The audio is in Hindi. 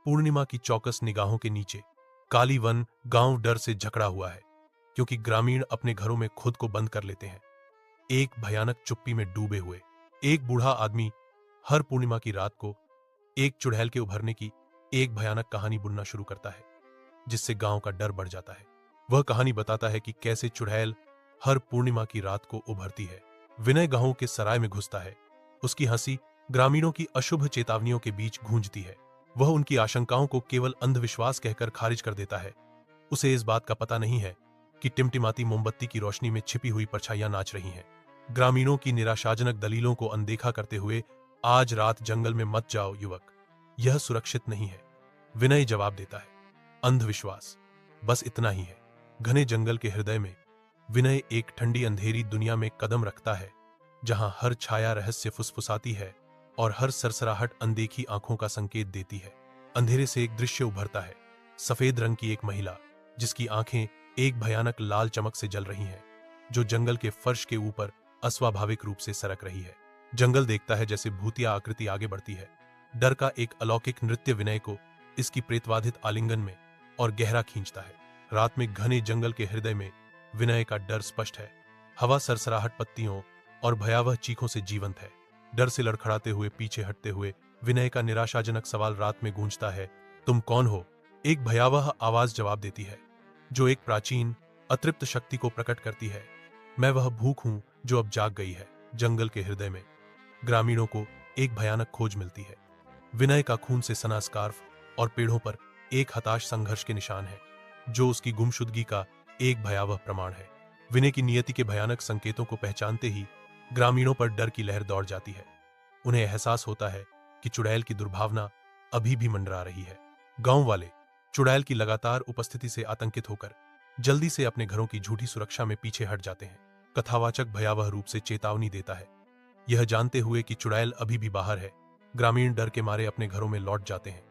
पूर्णिमा की चौकस निगाहों के नीचे काली वन गांव डर से जकड़ा हुआ है, क्योंकि ग्रामीण अपने घरों में खुद को बंद कर लेते हैं। एक भयानक चुप्पी में डूबे हुए एक बूढ़ा आदमी हर पूर्णिमा की रात को एक चुड़ैल के उभरने की एक भयानक कहानी बुनना शुरू करता है, जिससे गांव का डर बढ़ जाता है। वह कहानी बताता है कि कैसे चुड़ैल हर पूर्णिमा की रात को उभरती है। विनय गांव के सराय में घुसता है। उसकी हंसी ग्रामीणों की अशुभ चेतावनियों के बीच गूंजती है। वह उनकी आशंकाओं को केवल अंधविश्वास कहकर खारिज कर देता है। उसे इस बात का पता नहीं है कि टिमटिमाती मोमबत्ती की रोशनी में छिपी हुई परछाइयां नाच रही हैं। ग्रामीणों की निराशाजनक दलीलों को अनदेखा करते हुए, आज रात जंगल में मत जाओ युवक, यह सुरक्षित नहीं है, विनय जवाब देता है। अंधविश्वास बस इतना ही है। घने जंगल के हृदय में विनय एक ठंडी अंधेरी दुनिया में कदम रखता है, जहां हर छाया रहस्य फुसफुसाती है और हर सरसराहट अनदेखी आंखों का संकेत देती है। अंधेरे से एक दृश्य उभरता है। सफेद रंग की एक महिला, जिसकी आंखें एक भयानक लाल चमक से जल रही हैं, जो जंगल के फर्श के ऊपर अस्वाभाविक रूप से सरक रही है। जंगल देखता है जैसे भूतिया आकृति आगे बढ़ती है। डर का एक अलौकिक नृत्य विनय को इसकी प्रेतवाधित आलिंगन में और गहरा खींचता है। रात में घने जंगल के हृदय में विनय का डर स्पष्ट है। हवा सरसराहट पत्तियों और भयावह चीखों से जीवंत है। डर से लड़खड़ाते हुए पीछे हटते हुए विनय का निराशाजनक सवाल रात में गूंजता है, तुम कौन हो? एक भयावह आवाज जवाब देती है, जो एक प्राचीन अतृप्त शक्ति को प्रकट करती है। मैं वह भूख हूं जो अब जाग गई है। जंगल के हृदय में ग्रामीणों को एक भयानक खोज मिलती है। विनय का खून से सना स्कार्फ और पेड़ों पर एक हताश संघर्ष के निशान है, जो उसकी गुमशुदगी का एक भयावह प्रमाण है। विनय की नियति के भयानक संकेतों को पहचानते ही ग्रामीणों पर डर की लहर दौड़ जाती है। उन्हें एहसास होता है कि चुड़ैल की दुर्भावना अभी भी मंडरा रही है। गांव वाले चुड़ैल की लगातार उपस्थिति से आतंकित होकर जल्दी से अपने घरों की झूठी सुरक्षा में पीछे हट जाते हैं। कथावाचक भयावह रूप से चेतावनी देता है। यह जानते हुए कि चुड़ैल अभी भी बाहर है, ग्रामीण डर के मारे अपने घरों में लौट जाते हैं।